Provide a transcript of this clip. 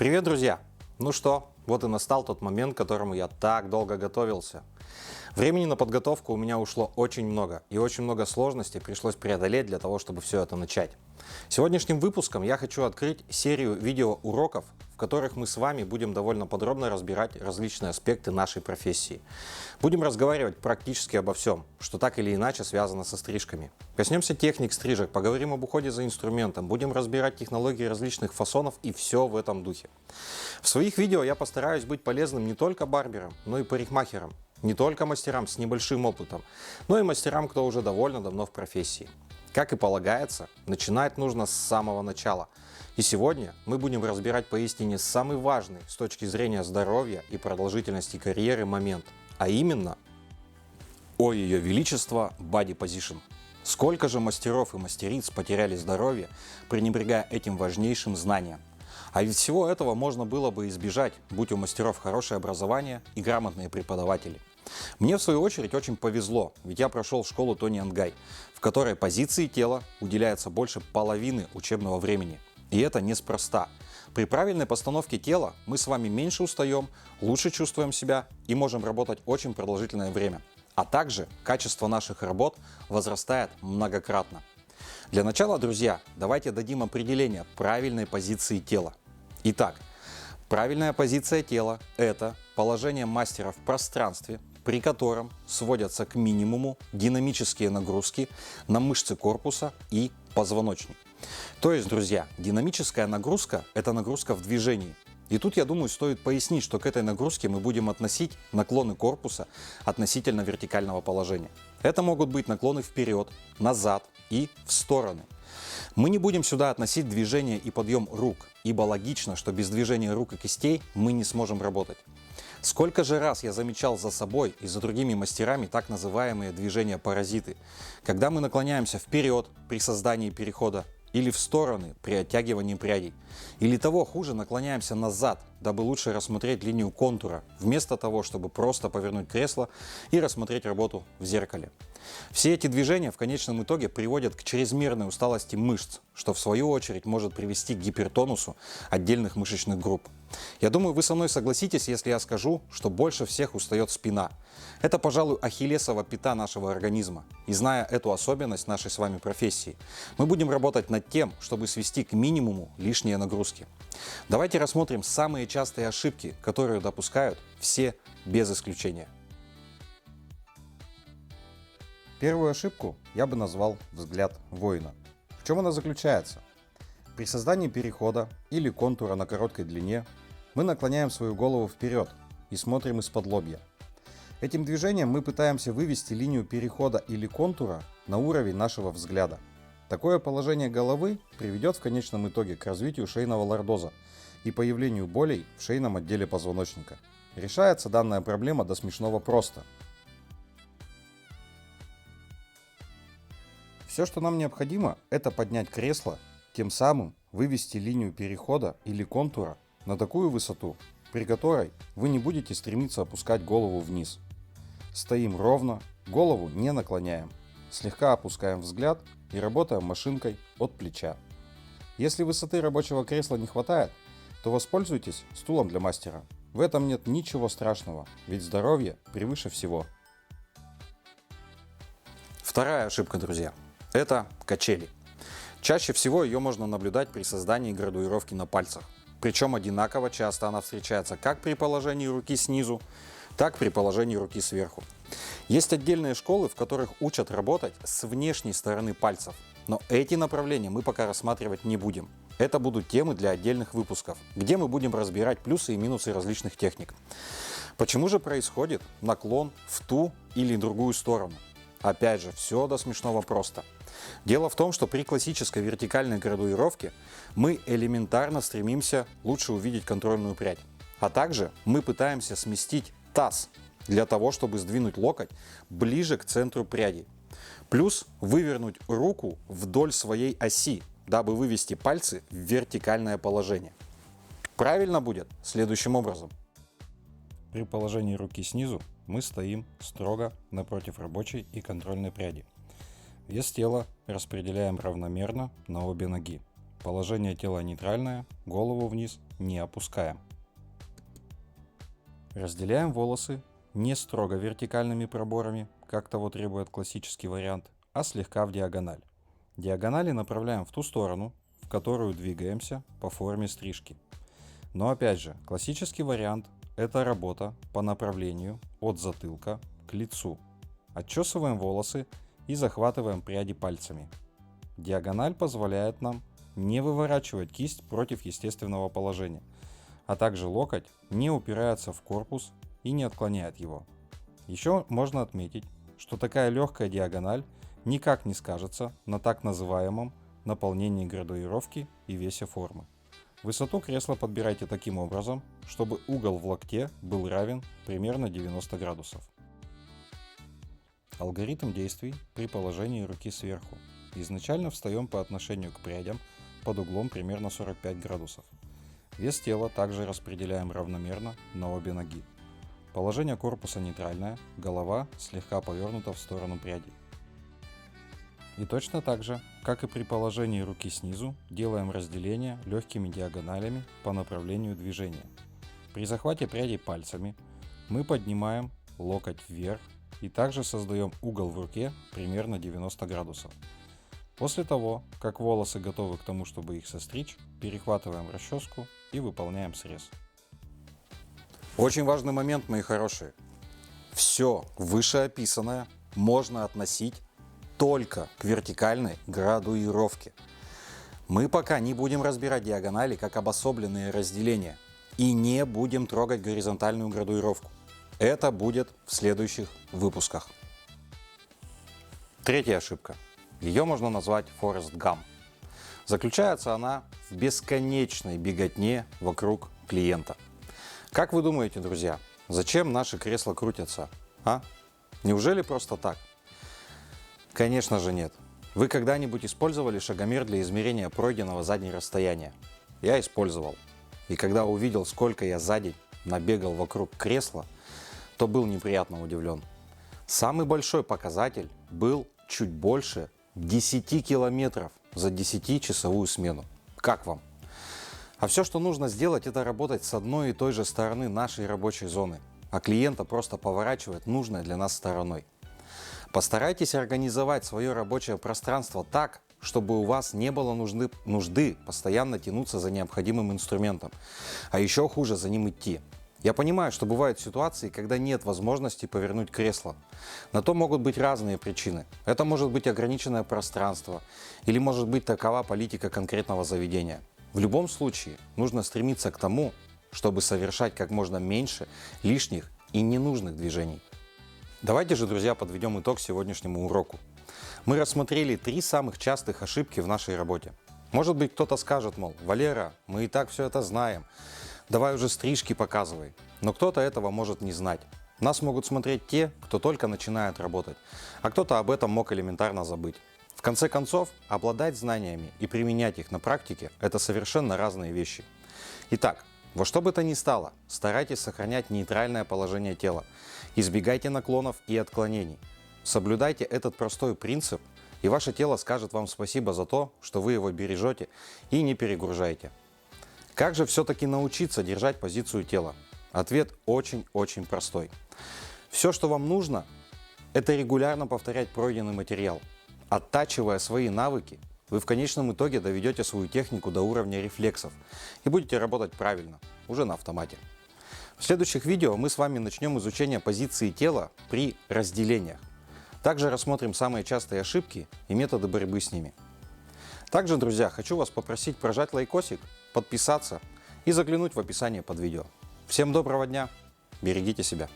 Привет, друзья! Ну что, вот и настал тот момент, к которому я так долго готовился. Времени на подготовку у меня ушло очень много, и очень много сложностей пришлось преодолеть для того, чтобы все это начать. Сегодняшним выпуском я хочу открыть серию видеоуроков, в которых мы с вами будем довольно подробно разбирать различные аспекты нашей профессии. Будем разговаривать практически обо всем, что так или иначе связано со стрижками. Коснемся техник стрижек, поговорим об уходе за инструментом, будем разбирать технологии различных фасонов и все в этом духе. В своих видео я постараюсь быть полезным не только барберам, но и парикмахерам. Не только мастерам с небольшим опытом, но и мастерам, кто уже довольно давно в профессии. Как и полагается, начинать нужно с самого начала. И сегодня мы будем разбирать поистине самый важный с точки зрения здоровья и продолжительности карьеры момент, а именно о Ее Величество Body Position. Сколько же мастеров и мастериц потеряли здоровье, пренебрегая этим важнейшим знанием. А ведь всего этого можно было бы избежать, будь у мастеров хорошее образование и грамотные преподаватели. Мне, в свою очередь, очень повезло, ведь я прошел школу Тони энд Гай, в которой позиции тела уделяется больше половины учебного времени. И это неспроста. При правильной постановке тела мы с вами меньше устаем, лучше чувствуем себя и можем работать очень продолжительное время. А также качество наших работ возрастает многократно. Для начала, друзья, давайте дадим определение правильной позиции тела. Итак, правильная позиция тела – это положение мастера в пространстве, при котором сводятся к минимуму динамические нагрузки на мышцы корпуса и позвоночник. То есть, друзья, динамическая нагрузка – это нагрузка в движении. И тут, я думаю, стоит пояснить, что к этой нагрузке мы будем относить наклоны корпуса относительно вертикального положения. Это могут быть наклоны вперед, назад и в стороны. Мы не будем сюда относить движение и подъем рук, ибо логично, что без движения рук и кистей мы не сможем работать. Сколько же раз я замечал за собой и за другими мастерами так называемые движения-паразиты, когда мы наклоняемся вперед при создании перехода, или в стороны при оттягивании прядей. Или того хуже, наклоняемся назад, дабы лучше рассмотреть линию контура, вместо того, чтобы просто повернуть кресло и рассмотреть работу в зеркале. Все эти движения в конечном итоге приводят к чрезмерной усталости мышц, что в свою очередь может привести к гипертонусу отдельных мышечных групп. Я думаю, вы со мной согласитесь, если я скажу, что больше всех устает спина. Это, пожалуй, ахиллесова пята нашего организма. И зная эту особенность нашей с вами профессии, мы будем работать над тем, чтобы свести к минимуму лишние нагрузки. Давайте рассмотрим самые частые ошибки, которые допускают все без исключения. Первую ошибку я бы назвал взгляд воина. В чем она заключается? При создании перехода или контура на короткой длине мы наклоняем свою голову вперед и смотрим из-под лобья. Этим движением мы пытаемся вывести линию перехода или контура на уровень нашего взгляда. Такое положение головы приведет в конечном итоге к развитию шейного лордоза и появлению болей в шейном отделе позвоночника. Решается данная проблема до смешного просто. Все, что нам необходимо, это поднять кресло, тем самым вывести линию перехода или контура на такую высоту, при которой вы не будете стремиться опускать голову вниз. Стоим ровно, голову не наклоняем, слегка опускаем взгляд и работаем машинкой от плеча. Если высоты рабочего кресла не хватает, то воспользуйтесь стулом для мастера. В этом нет ничего страшного, ведь здоровье превыше всего. Вторая ошибка, друзья, это качели. Чаще всего ее можно наблюдать при создании градуировки на пальцах. Причем одинаково часто она встречается как при положении руки снизу, так и при положении руки сверху. Есть отдельные школы, в которых учат работать с внешней стороны пальцев, но эти направления мы пока рассматривать не будем. Это будут темы для отдельных выпусков, где мы будем разбирать плюсы и минусы различных техник. Почему же происходит наклон в ту или другую сторону? Опять же, все до смешного просто. Дело в том, что при классической вертикальной градуировке мы элементарно стремимся лучше увидеть контрольную прядь. А также мы пытаемся сместить таз для того, чтобы сдвинуть локоть ближе к центру пряди. Плюс вывернуть руку вдоль своей оси, дабы вывести пальцы в вертикальное положение. Правильно будет следующим образом. При положении руки снизу мы стоим строго напротив рабочей и контрольной пряди. Вес тела распределяем равномерно на обе ноги. Положение тела нейтральное, голову вниз не опускаем. Разделяем волосы не строго вертикальными проборами, как того требует классический вариант, а слегка в диагональ. Диагонали направляем в ту сторону, в которую двигаемся по форме стрижки. Но опять же, классический вариант – это работа по направлению от затылка к лицу. Отчесываем волосы и захватываем пряди пальцами. Диагональ позволяет нам не выворачивать кисть против естественного положения, а также локоть не упирается в корпус и не отклоняет его. Еще можно отметить, что такая легкая диагональ никак не скажется на так называемом наполнении градуировки и весе формы. Высоту кресла подбирайте таким образом, чтобы угол в локте был равен примерно 90 градусов. Алгоритм действий при положении руки сверху. Изначально встаем по отношению к прядям под углом примерно 45 градусов. Вес тела также распределяем равномерно на обе ноги. Положение корпуса нейтральное, голова слегка повернута в сторону прядей. И точно так же, как и при положении руки снизу, делаем разделение легкими диагоналями по направлению движения. При захвате прядей пальцами мы поднимаем локоть вверх и также создаем угол в руке примерно 90 градусов. После того, как волосы готовы к тому, чтобы их состричь, перехватываем расческу и выполняем срез. Очень важный момент, мои хорошие. Все вышеописанное можно относить только к вертикальной градуировке. Мы пока не будем разбирать диагонали как обособленные разделения и не будем трогать горизонтальную градуировку. Это будет в следующих выпусках. Третья ошибка. Ее можно назвать Форест Гамп. Заключается она в бесконечной беготне вокруг клиента. Как вы думаете, друзья, зачем наши кресла крутятся? Неужели просто так? Конечно же нет. Вы когда-нибудь использовали шагомер для измерения пройденного за день расстояния? Я использовал. И когда увидел, сколько я за день набегал вокруг кресла, то был неприятно удивлен. Самый большой показатель был чуть больше 10 километров за 10-часовую смену. Как вам? А все, что нужно сделать, это работать с одной и той же стороны нашей рабочей зоны, а клиента просто поворачивать нужной для нас стороной. Постарайтесь организовать свое рабочее пространство так, чтобы у вас не было нужды постоянно тянуться за необходимым инструментом, а еще хуже за ним идти. Я понимаю, что бывают ситуации, когда нет возможности повернуть кресло. На то могут быть разные причины. Это может быть ограниченное пространство или может быть такова политика конкретного заведения. В любом случае нужно стремиться к тому, чтобы совершать как можно меньше лишних и ненужных движений. Давайте же, друзья, подведем итог сегодняшнему уроку. Мы рассмотрели 3 самых частых ошибки в нашей работе. Может быть, кто-то скажет, мол, Валера, мы и так все это знаем. Давай уже стрижки показывай. Но кто-то этого может не знать. Нас могут смотреть те, кто только начинает работать, а кто-то об этом мог элементарно забыть. В конце концов, обладать знаниями и применять их на практике – это совершенно разные вещи. Итак, во что бы то ни стало, старайтесь сохранять нейтральное положение тела. Избегайте наклонов и отклонений. Соблюдайте этот простой принцип, и ваше тело скажет вам спасибо за то, что вы его бережете и не перегружаете. Как же все-таки научиться держать позицию тела? Ответ очень-очень простой. Все, что вам нужно, это регулярно повторять пройденный материал. Оттачивая свои навыки, вы в конечном итоге доведете свою технику до уровня рефлексов и будете работать правильно, уже на автомате. В следующих видео мы с вами начнем изучение позиции тела при разделениях. Также рассмотрим самые частые ошибки и методы борьбы с ними. Также, друзья, хочу вас попросить прожать лайкосик, подписаться и заглянуть в описание под видео. Всем доброго дня, берегите себя!